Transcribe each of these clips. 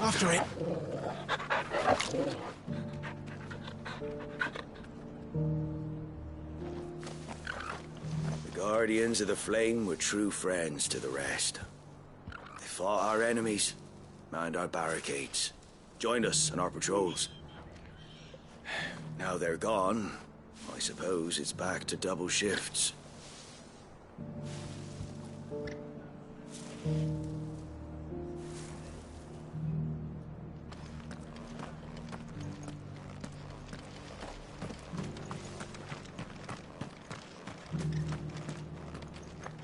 After it. The Guardians of the Flame were true friends to the rest. They fought our enemies, manned our barricades, joined us on our patrols. Now they're gone, I suppose it's back to double shifts.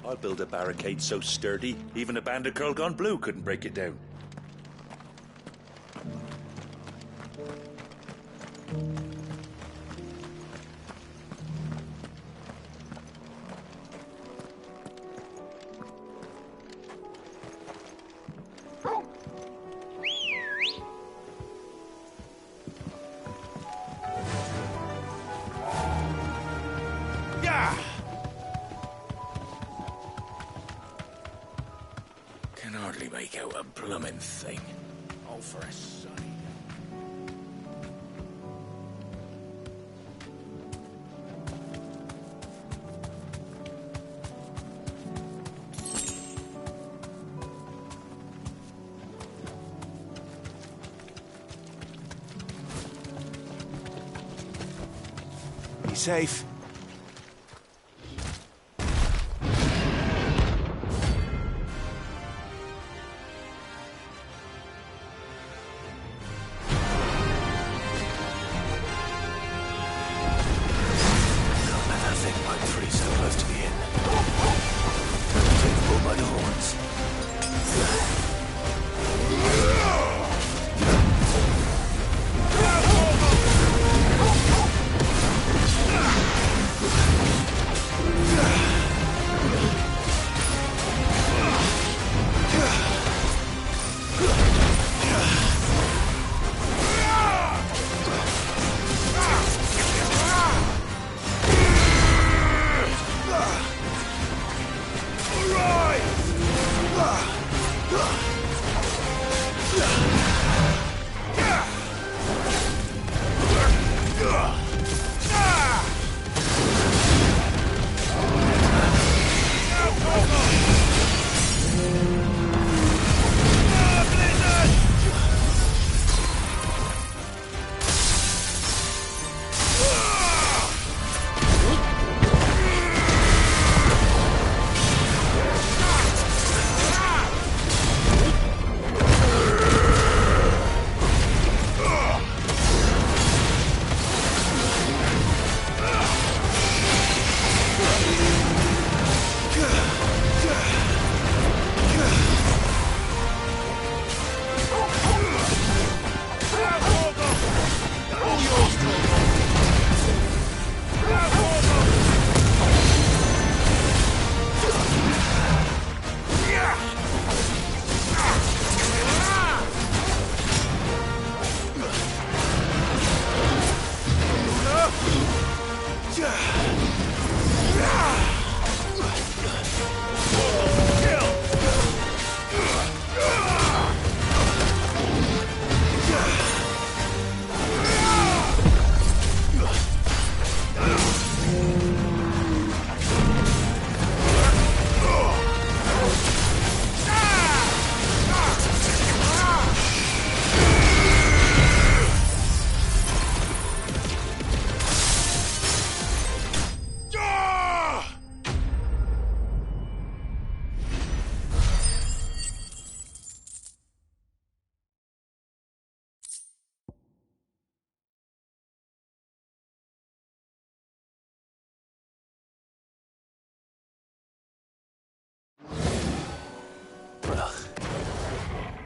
I'll build a barricade so sturdy, even a band of Curl Gone Blue couldn't break it down. Can hardly make out a bloomin' thing. Oh, for a sign. Be safe.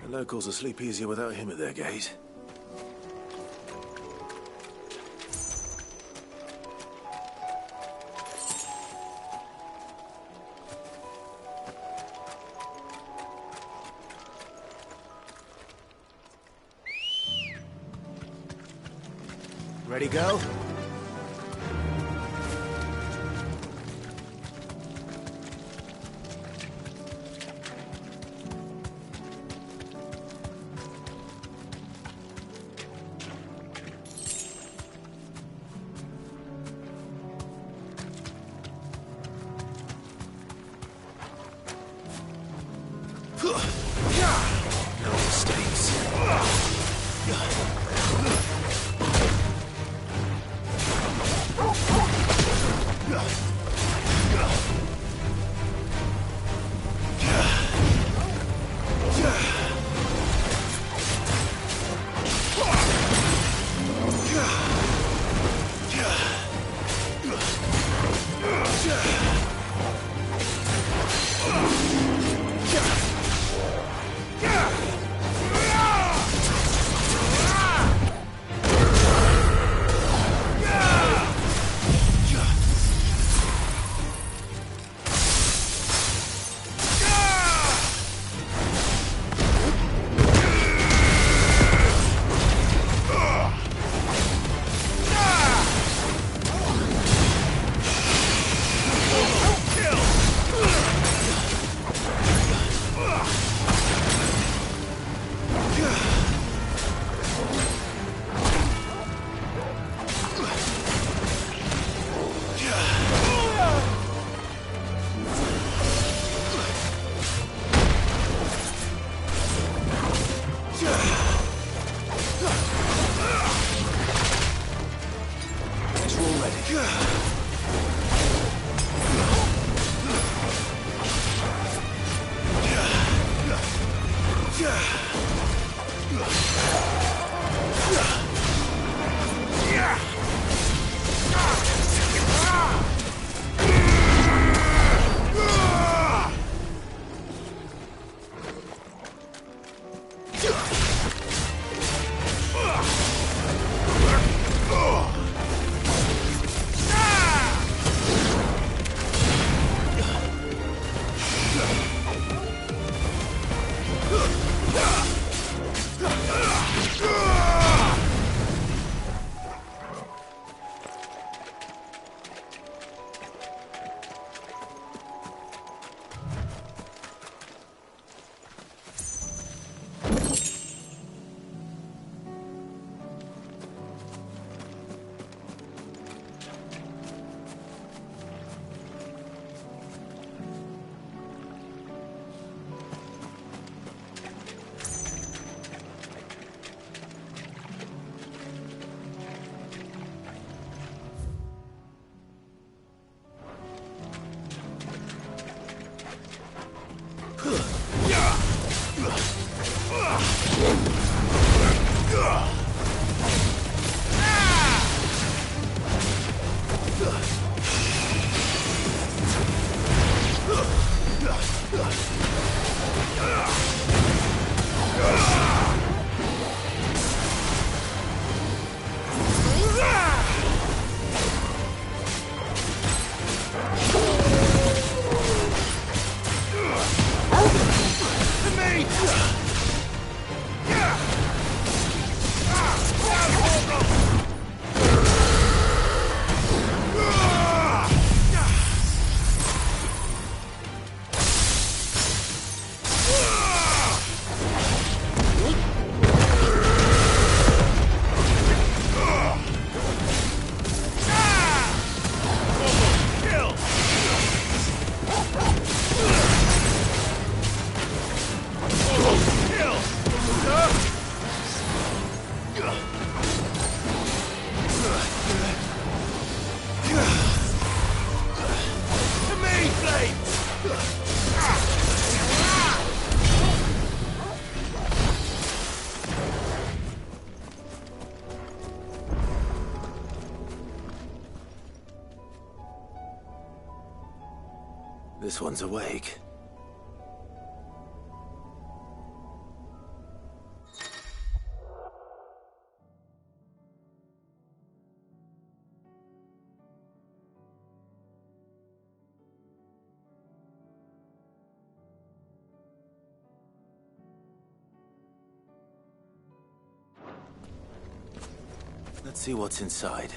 Locals will sleep easier without him at their gate. Ready, go? This one's awake. Let's see what's inside.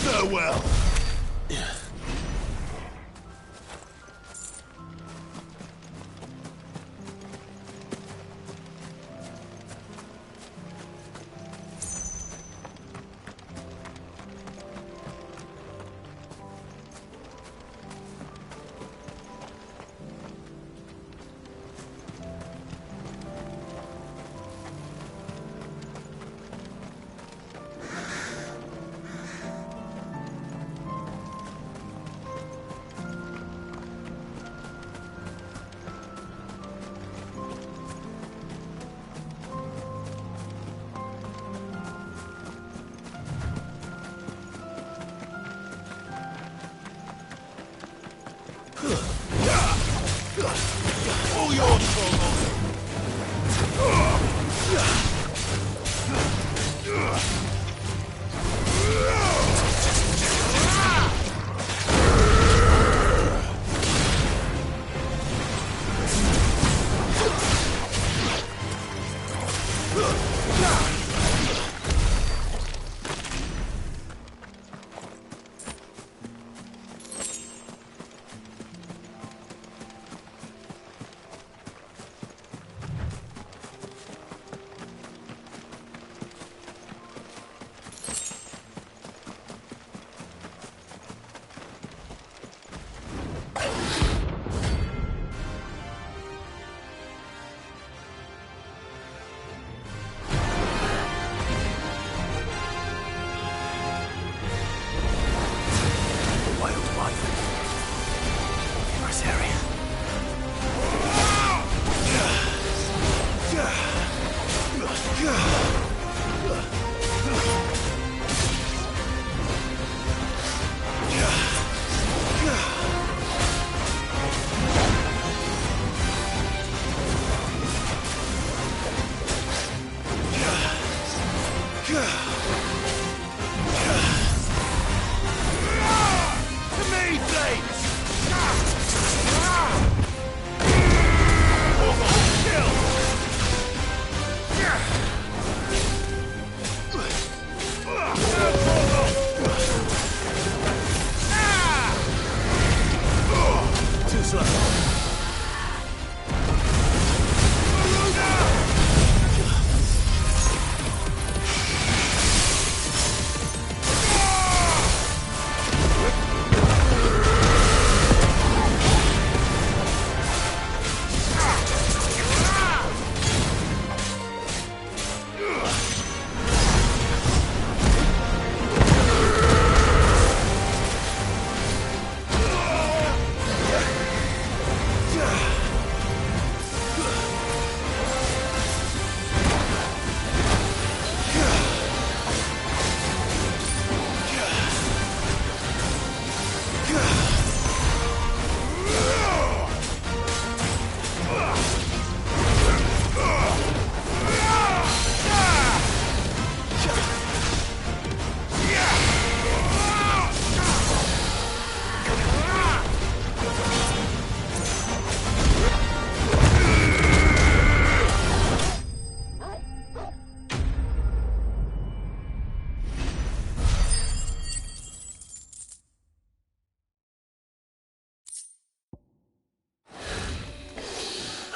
Farewell. All yours, Tormund.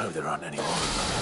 Hope there aren't any more of them.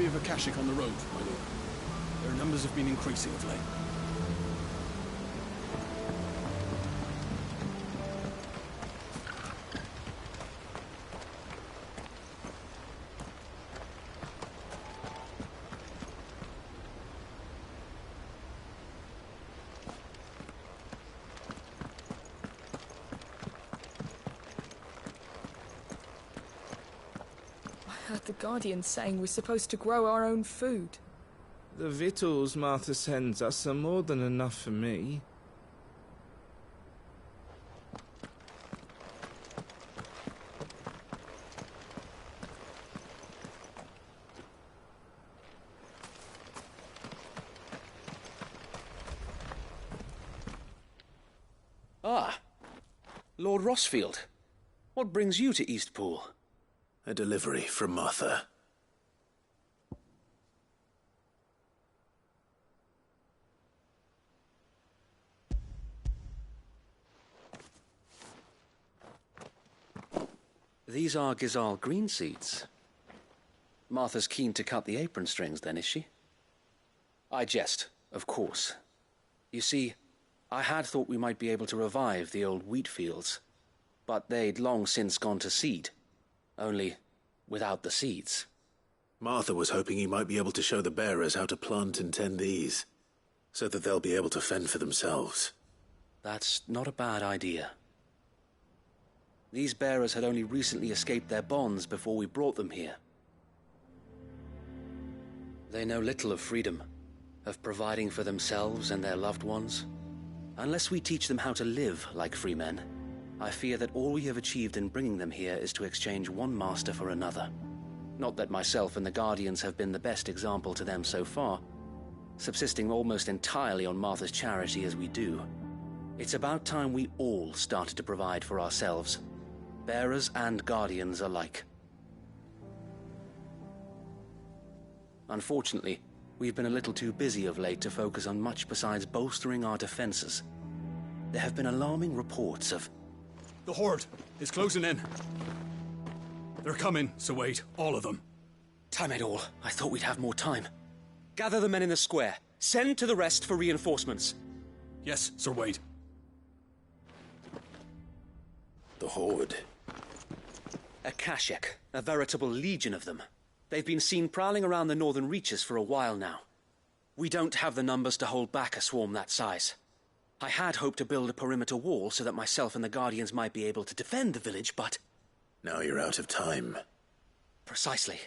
of Akashic on the road, my lord. Their numbers have been increasing of late. I heard the Guardian saying we're supposed to grow our own food. The victuals Martha sends us are more than enough for me. Ah, Lord Rossfield. What brings you to Eastpool? A delivery from Martha. These are Gizal green seeds. Martha's keen to cut the apron strings, then, is she? I jest, of course. You see, I had thought we might be able to revive the old wheat fields, but they'd long since gone to seed, only without the seeds. Martha was hoping he might be able to show the bearers how to plant and tend these, so that they'll be able to fend for themselves. That's not a bad idea. These bearers had only recently escaped their bonds before we brought them here. They know little of freedom, of providing for themselves and their loved ones. Unless we teach them how to live like free men, I fear that all we have achieved in bringing them here is to exchange one master for another. Not that myself and the Guardians have been the best example to them so far, subsisting almost entirely on Martha's charity as we do. It's about time we all started to provide for ourselves, bearers and Guardians alike. Unfortunately, we've been a little too busy of late to focus on much besides bolstering our defenses. There have been alarming reports of... The Horde is closing in. They're coming, Sir Wade, all of them. Damn it all, I thought we'd have more time. Gather the men in the square. Send to the rest for reinforcements. Yes, Sir Wade. The Horde. Akashic, a veritable legion of them. They've been seen prowling around the northern reaches for a while now. We don't have the numbers to hold back a swarm that size. I had hoped to build a perimeter wall so that myself and the Guardians might be able to defend the village, but... Now you're out of time. Precisely.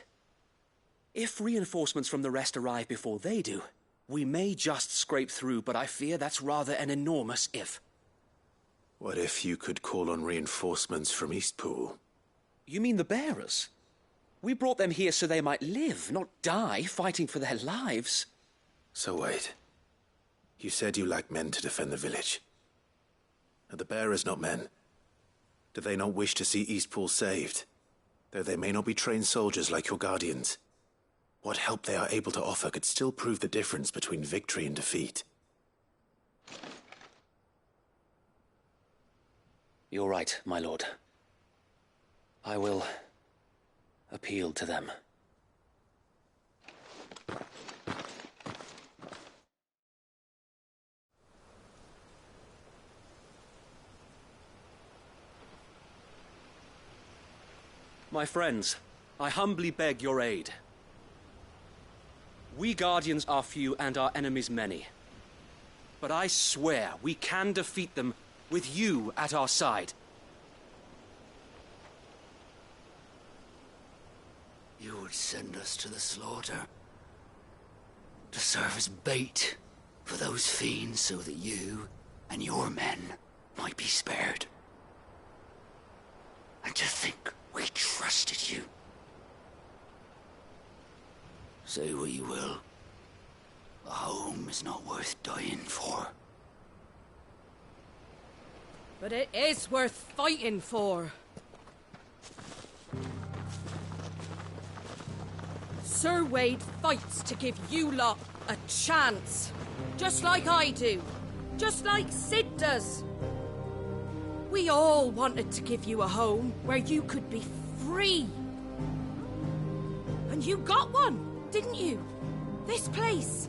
If reinforcements from the rest arrive before they do, we may just scrape through, but I fear that's rather an enormous if. What if you could call on reinforcements from Eastpool? You mean the bearers? We brought them here so they might live, not die, fighting for their lives. So wait. You said you lack men to defend the village. Are the bearers not men? Do they not wish to see Eastpool saved? Though they may not be trained soldiers like your Guardians. What help they are able to offer could still prove the difference between victory and defeat. You're right, my lord. I will appeal to them. My friends, I humbly beg your aid. We Guardians are few and our enemies many. But I swear we can defeat them with you at our side. You would send us to the slaughter, to serve as bait for those fiends so that you and your men might be spared. And to think we trusted you. Say what you will, a home is not worth dying for. But it is worth fighting for. Sir Wade fights to give you lot a chance. Just like I do. Just like Sid does. We all wanted to give you a home where you could be free. And you got one. didn't you? This place,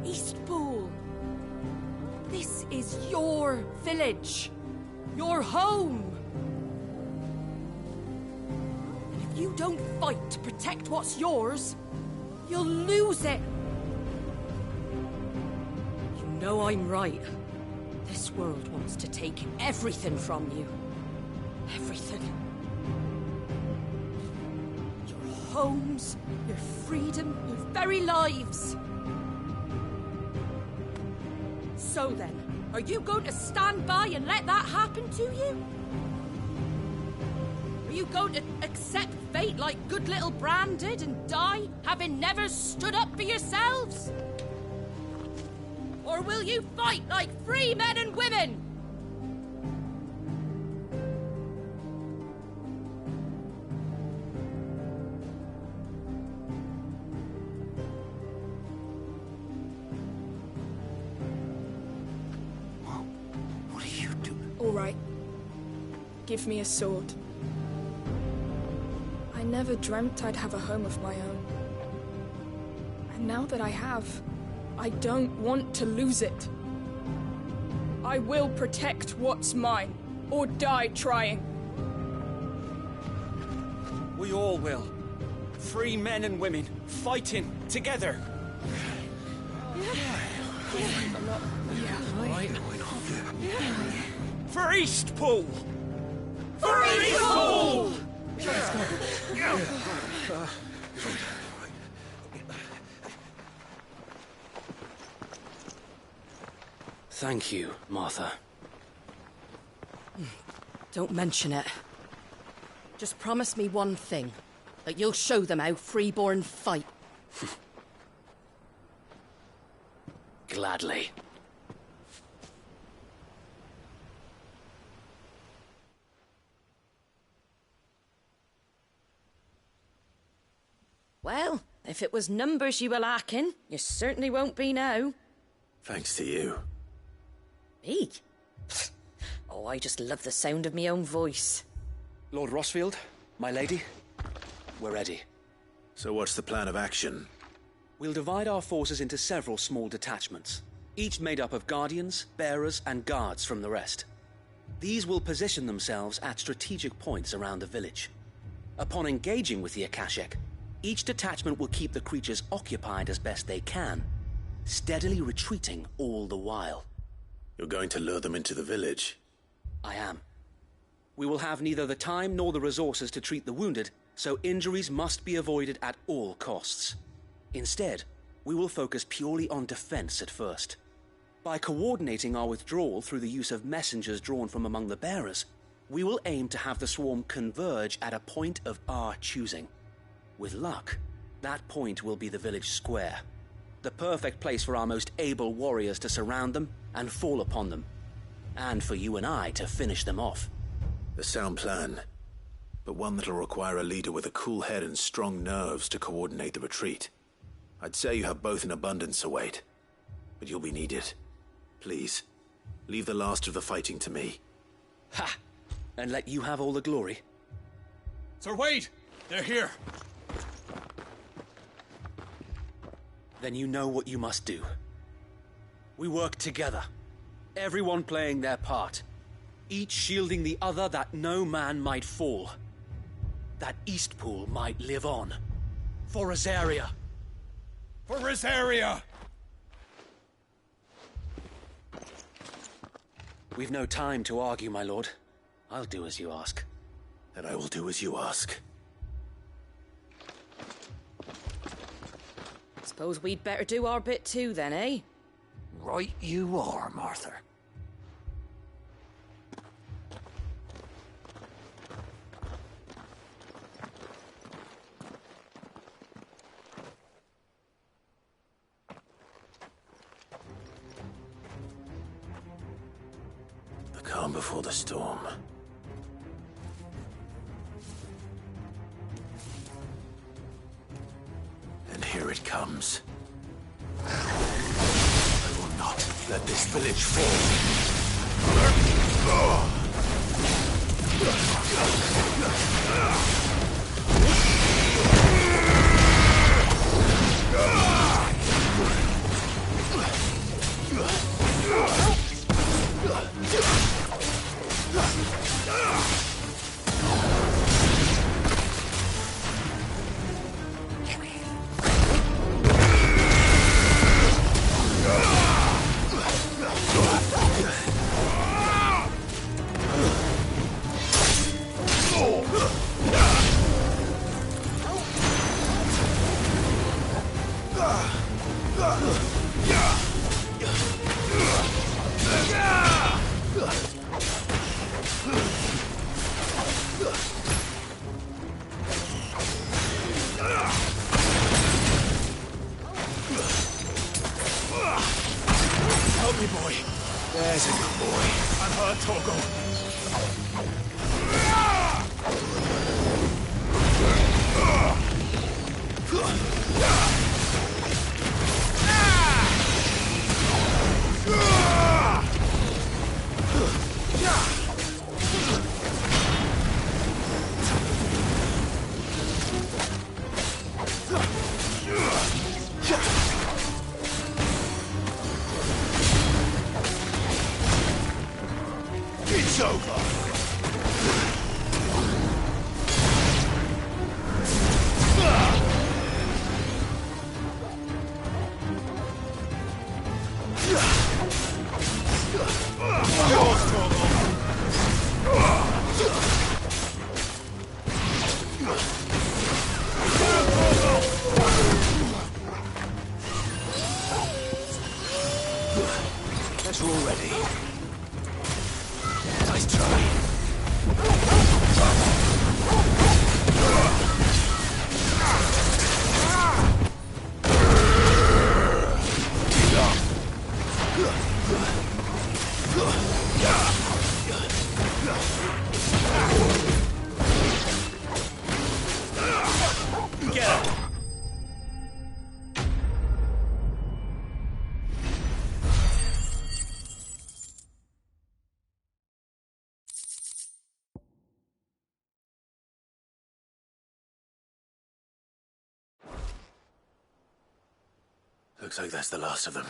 Eastpool. This is your village, your home. And if you don't fight to protect what's yours, you'll lose it. You know I'm right. This world wants to take everything from you. Everything. Your homes, your freedom, your very lives. So then, are you going to stand by and let that happen to you? Are you going to accept fate like good little Bran did and die, having never stood up for yourselves? Or will you fight like free men and women? What are you doing? All right. Give me a sword. I never dreamt I'd have a home of my own. And now that I have, I don't want to lose it. I will protect what's mine, or die trying. We all will. Free men and women, fighting together. For Eastpool! For Eastpool! Thank you, Martha. Don't mention it. Just promise me one thing. That you'll show them how freeborn fight. Gladly. Well, if it was numbers you were lacking, you certainly won't be now. Thanks to you. Me? Oh, I just love the sound of my own voice. Lord Rossfield, my lady, we're ready. So what's the plan of action? We'll divide our forces into several small detachments, each made up of guardians, bearers, and guards from the rest. These will position themselves at strategic points around the village. Upon engaging with the Akashek, each detachment will keep the creatures occupied as best they can, steadily retreating all the while. You're going to lure them into the village? I am. We will have neither the time nor the resources to treat the wounded, so injuries must be avoided at all costs. Instead, we will focus purely on defense at first. By coordinating our withdrawal through the use of messengers drawn from among the bearers, we will aim to have the swarm converge at a point of our choosing. With luck, that point will be the village square, the perfect place for our most able warriors to surround them and fall upon them, and for you and I to finish them off. A sound plan, but one that'll require a leader with a cool head and strong nerves to coordinate the retreat. I'd say you have both in abundance, Sir Wade, but you'll be needed. Please, leave the last of the fighting to me. Ha! And let you have all the glory. Sir Wade! They're here! Then you know what you must do. We work together, everyone playing their part, each shielding the other that no man might fall, that Eastpool might live on. For Rosaria! For Rosaria! We've no time to argue, my lord. I'll do as you ask. And I will do as you ask. Suppose we'd better do our bit too then, eh? Right you are, Martha. The calm before the storm. And here it comes. I will not let this village fall. good boy. I'm hurt, Torgal. It's over. Guess we're all ready. Nice try. Looks like that's the last of them.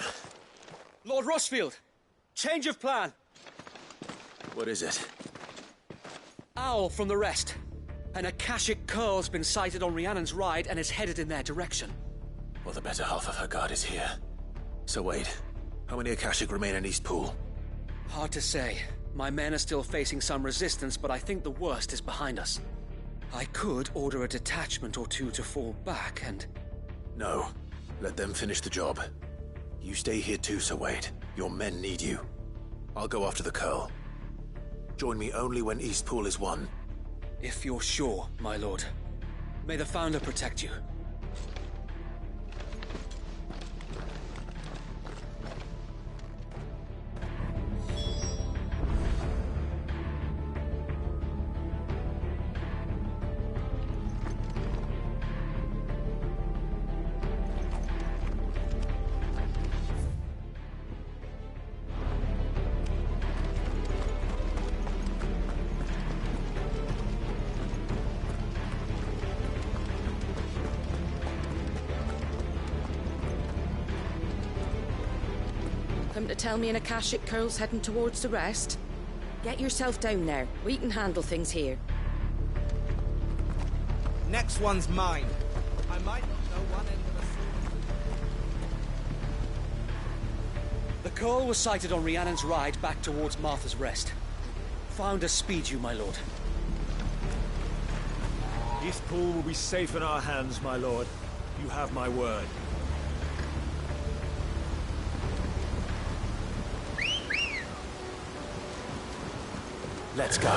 Lord Rossfield, change of plan. What is it? Owl from the rest. An Akashic curl's been sighted on Rhiannon's Ride and is headed in their direction. Well, the better half of her guard is here. So wait, how many Akashic remain in East Pool? Hard to say. My men are still facing some resistance, but I think the worst is behind us. I could order a detachment or two to fall back and... No. Let them finish the job. You stay here too, Sir Wade. Your men need you. I'll go after the curl. Join me only when East Pool is won. If you're sure, my lord. May the Founder protect you. Come to tell me an Akashic curl's heading towards the rest? Get yourself down there. We can handle things here. Next one's mine. I might not know one end of a sword. The curl was sighted on Rhiannon's Ride back towards Martha's Rest. Founder speed you, my lord. East Pool will be safe in our hands, my lord. You have my word. Let's go.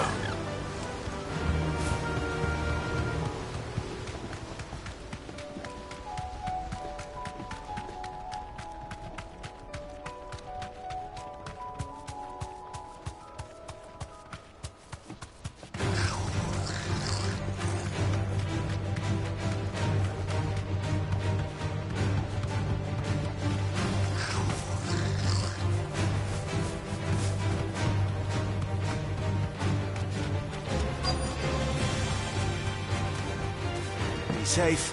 Safe.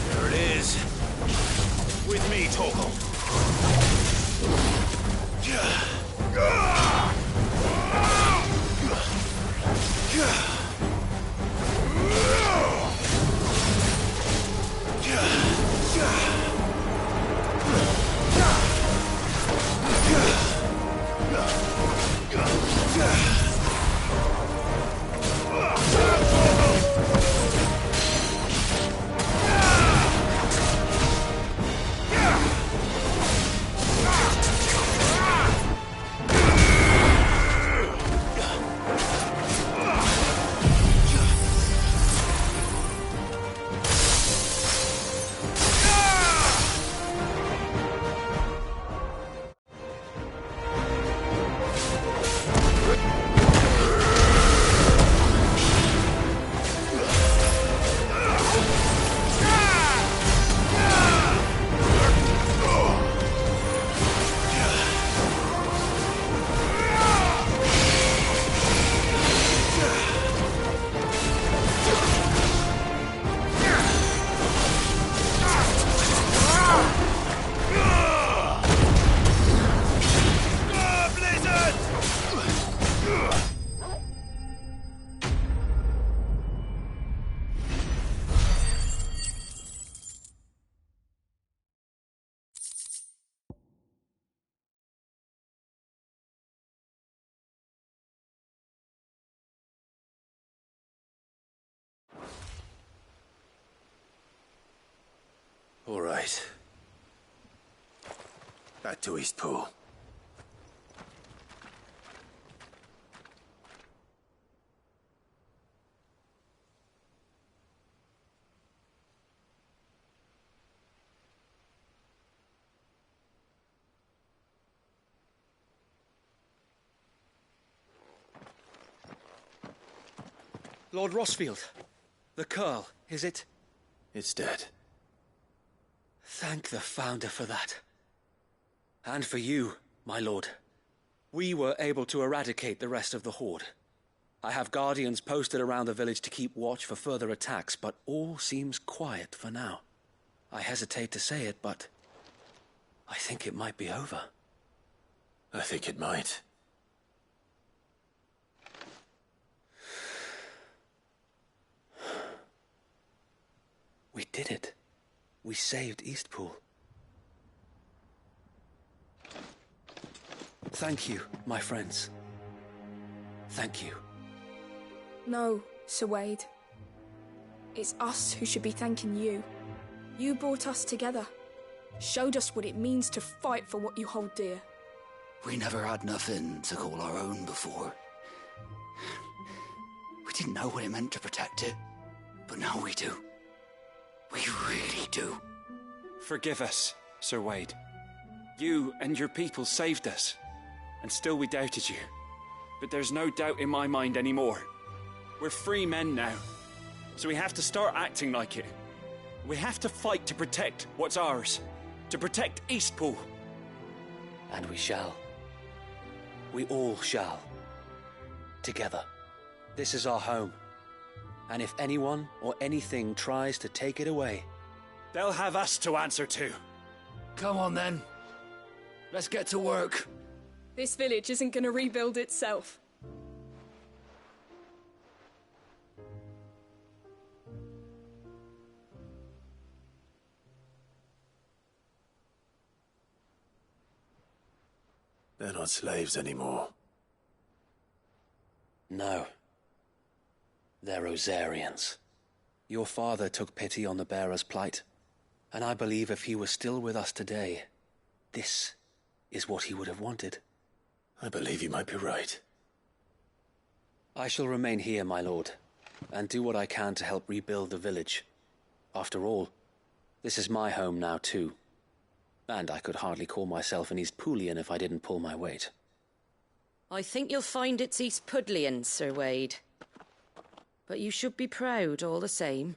There it is. With me, Torgal. All right. Back to Eastpool. Lord Rosfield, the Curl, is it? It's dead. Thank the Founder for that. And for you, my lord. We were able to eradicate the rest of the Horde. I have guardians posted around the village to keep watch for further attacks, but all seems quiet for now. I hesitate to say it, but I think it might be over. I think it might. We did it. We saved Eastpool. Thank you, my friends. Thank you. No, Sir Wade. It's us who should be thanking you. You brought us together. Showed us what it means to fight for what you hold dear. We never had nothing to call our own before. We didn't know what it meant to protect it, but now we do. We really do. Forgive us, Sir Wade. You and your people saved us, and still we doubted you. But there's no doubt in my mind anymore. We're free men now, so we have to start acting like it. We have to fight to protect what's ours, to protect Eastpool. And we shall. We all shall. Together. This is our home. And if anyone or anything tries to take it away, they'll have us to answer to. Come on then. Let's get to work. This village isn't going to rebuild itself. They're not slaves anymore. No. They're Rosarians. Your father took pity on the bearer's plight, and I believe if he were still with us today, this is what he would have wanted. I believe you might be right. I shall remain here, my lord, and do what I can to help rebuild the village. After all, this is my home now too, and I could hardly call myself an Eastpoolian if I didn't pull my weight. I think you'll find it's Eastpudlian, Sir Wade. But you should be proud all the same.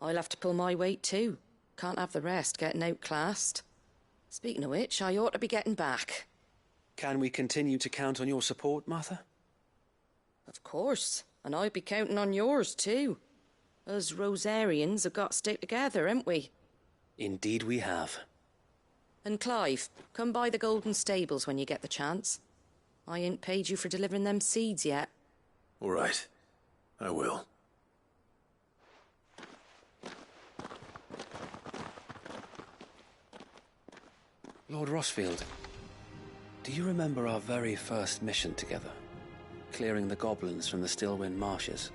I'll have to pull my weight too. Can't have the rest getting outclassed. Speaking of which, I ought to be getting back. Can we continue to count on your support, Martha? Of course, and I'll be counting on yours too. Us Rosarians have got to stick together, haven't we? Indeed we have. And Clive, come by the Golden Stables when you get the chance. I ain't paid you for delivering them seeds yet. All right. I will. Lord Rosfield, do you remember our very first mission together? Clearing the goblins from the Stillwind marshes?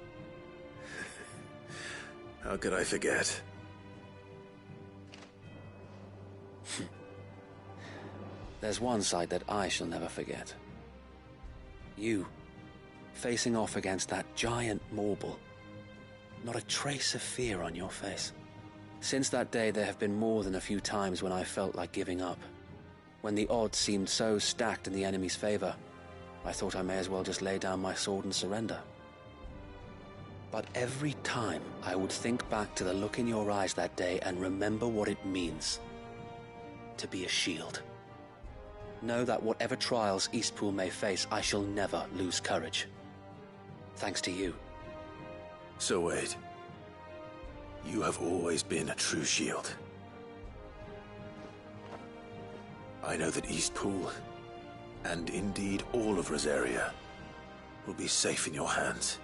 How could I forget? There's one sight that I shall never forget. You, facing off against that giant Morble. Not a trace of fear on your face. Since that day, there have been more than a few times when I felt like giving up. When the odds seemed so stacked in the enemy's favor, I thought I may as well just lay down my sword and surrender. But every time I would think back to the look in your eyes that day and remember what it means to be a shield. Know that whatever trials Eastpool may face, I shall never lose courage. Thanks to you. So Wade, you have always been a true shield. I know that Eastpool, and indeed all of Rosaria, will be safe in your hands.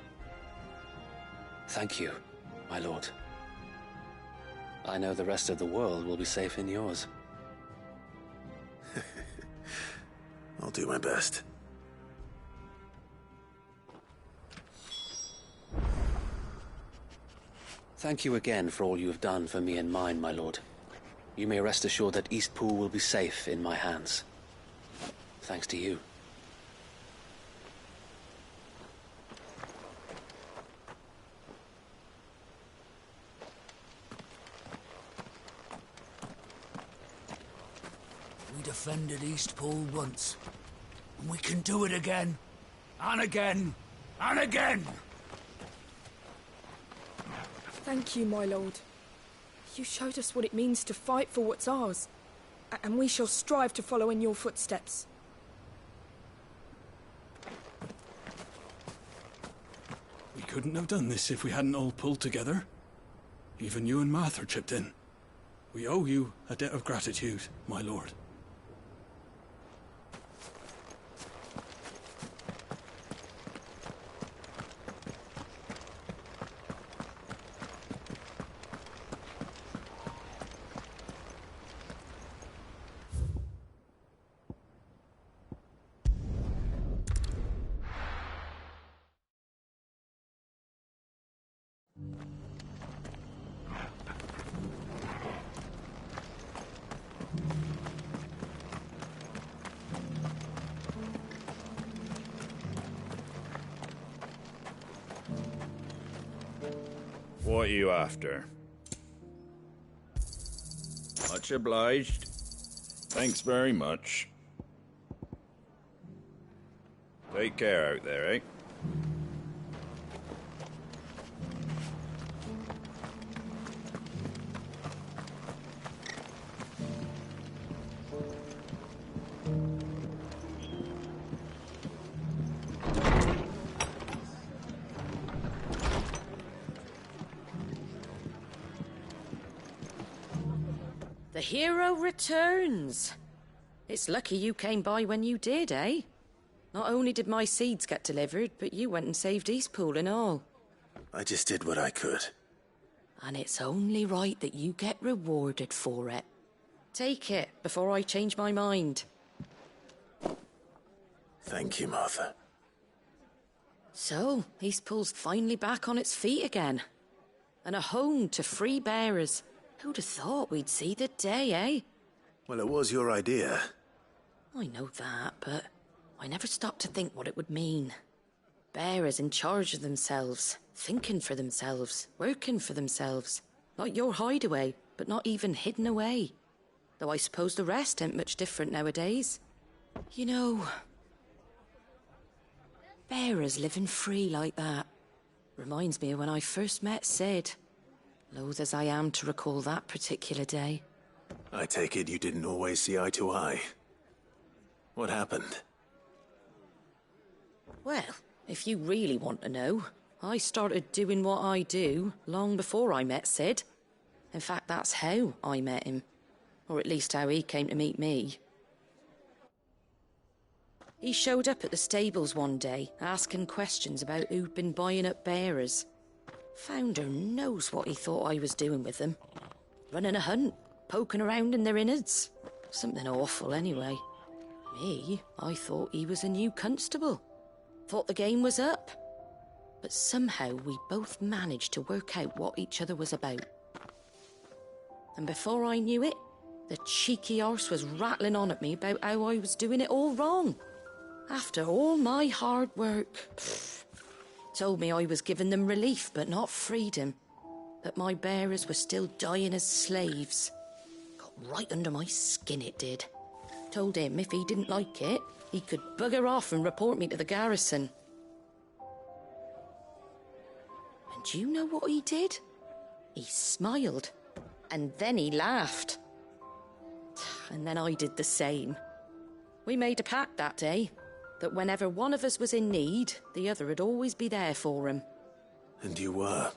Thank you, my lord. I know the rest of the world will be safe in yours. I'll do my best. Thank you again for all you have done for me and mine, my lord. You may rest assured that Eastpool will be safe in my hands. Thanks to you. We defended Eastpool once, and we can do it again, and again, and again! Thank you, my lord. You showed us what it means to fight for what's ours, and we shall strive to follow in your footsteps. We couldn't have done this if we hadn't all pulled together. Even you and Martha chipped in. We owe you a debt of gratitude, my lord. What are you after? Much obliged. Thanks very much. Take care out there, eh? The hero returns. It's lucky you came by when you did, eh? Not only did my seeds get delivered, but you went and saved Eastpool and all. I just did what I could. And it's only right that you get rewarded for it. Take it before I change my mind. Thank you, Martha. So, Eastpool's finally back on its feet again. And a home to free bearers. Who'd have thought we'd see the day, eh? Well, it was your idea. I know that, but I never stopped to think what it would mean. Bearers in charge of themselves, thinking for themselves, working for themselves. Not your hideaway, but not even hidden away. Though I suppose the rest ain't much different nowadays. You know, bearers living free like that reminds me of when I first met Sid. Loath as I am to recall that particular day. I take it you didn't always see eye to eye. What happened? Well, if you really want to know, I started doing what I do long before I met Sid. In fact, that's how I met him. Or at least how he came to meet me. He showed up at the stables one day, asking questions about who'd been buying up bearers. Founder knows what he thought I was doing with them. Running a hunt, poking around in their innards. Something awful anyway. Me, I thought he was a new constable. Thought the game was up. But somehow we both managed to work out what each other was about. And before I knew it, the cheeky arse was rattling on at me about how I was doing it all wrong. After all my hard work. Told me I was giving them relief, but not freedom. That my bearers were still dying as slaves. Got right under my skin, it did. Told him if he didn't like it, he could bugger off and report me to the garrison. And do you know what he did? He smiled. And then he laughed. And then I did the same. We made a pact that day. That whenever one of us was in need, the other would always be there for him. And you were?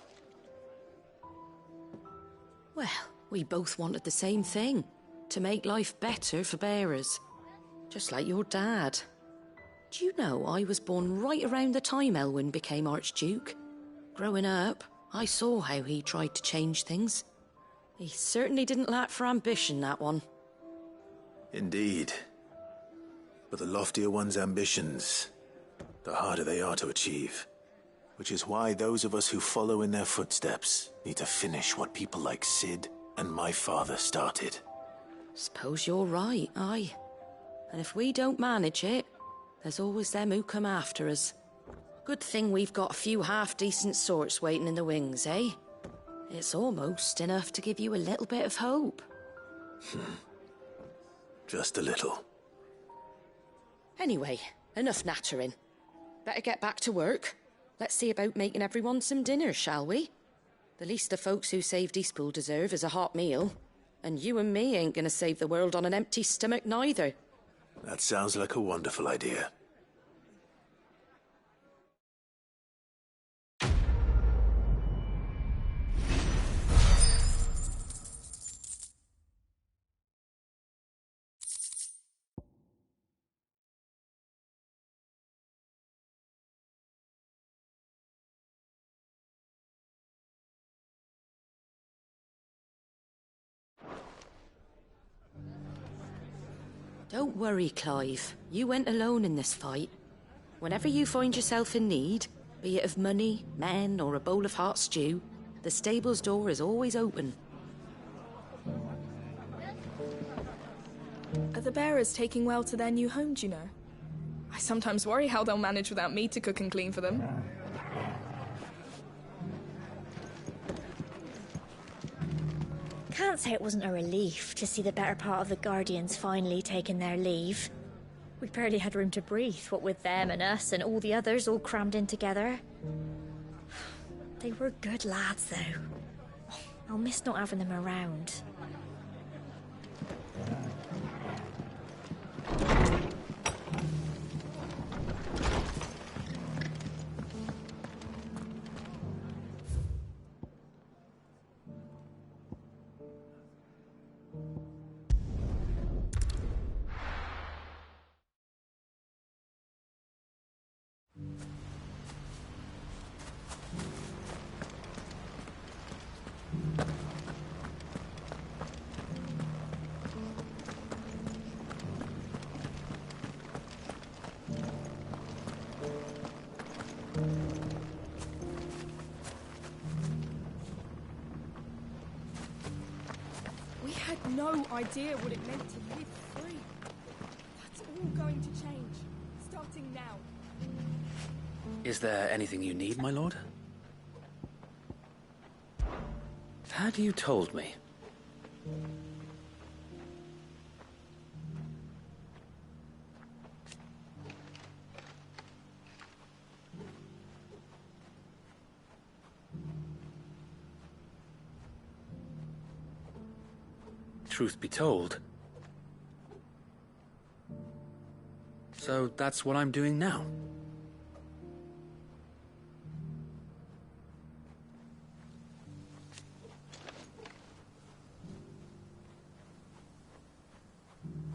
Well, we both wanted the same thing. To make life better for bearers. Just like your dad. Do you know I was born right around the time Elwyn became Archduke? Growing up, I saw how he tried to change things. He certainly didn't lack for ambition, that one. Indeed. But the loftier one's ambitions, the harder they are to achieve. Which is why those of us who follow in their footsteps need to finish what people like Cid and my father started. Suppose you're right, aye. And if we don't manage it, there's always them who come after us. Good thing we've got a few half-decent sorts waiting in the wings, eh? It's almost enough to give you a little bit of hope. Just a little. Anyway, enough nattering. Better get back to work. Let's see about making everyone some dinner, shall we? The least the folks who saved Eastpool deserve is a hot meal. And you and me ain't gonna save the world on an empty stomach neither. That sounds like a wonderful idea. Don't worry, Clive. You went alone in this fight. Whenever you find yourself in need, be it of money, men, or a bowl of hot stew, the stable's door is always open. Are the bearers taking well to their new home, do you know? I sometimes worry how they'll manage without me to cook and clean for them. Can't say it wasn't a relief to see the better part of the Guardians finally taking their leave. We barely had room to breathe, what with them and us and all the others all crammed in together. They were good lads, though. I'll miss not having them around. We had no idea what it meant to live free. That's all going to change, starting now. Is there anything you need, my lord? Had you told me? Truth be told. So that's what I'm doing now.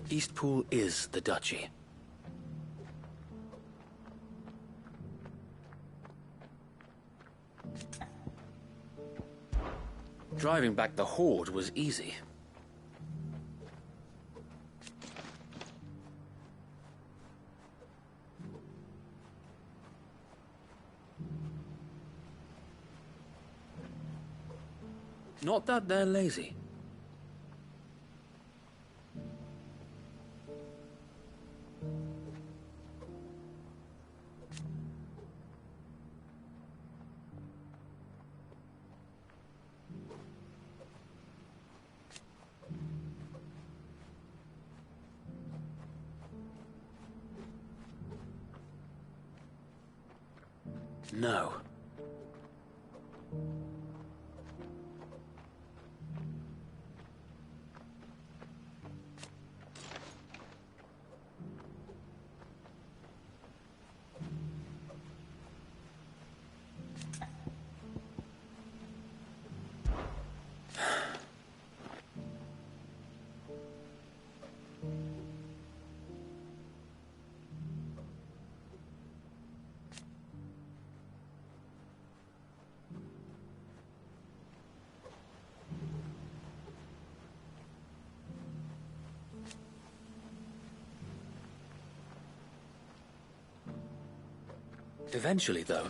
Eastpool is the duchy. Driving back the Horde was easy. Not that they're lazy. No. Eventually, though,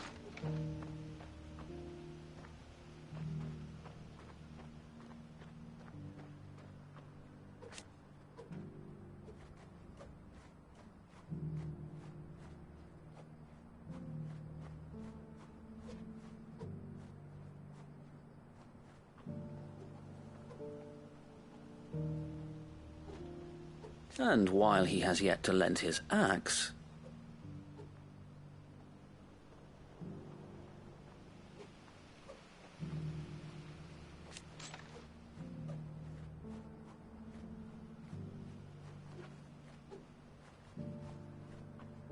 And while he has yet to lend his axe...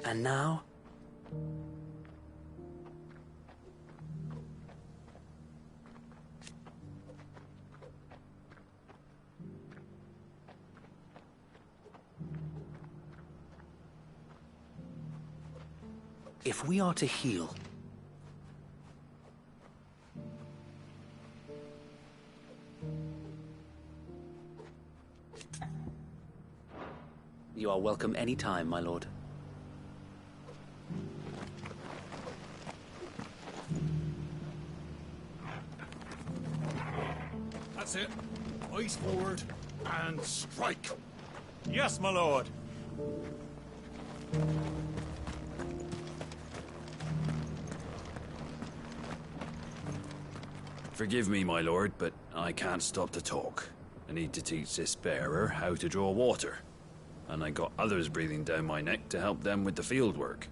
And now? If we are to heal... You are welcome any time, my lord. That's it. Eyes forward and strike. Yes, my lord. Forgive me, my lord, but I can't stop to talk. I need to teach this bearer how to draw water. And I got others breathing down my neck to help them with the field work.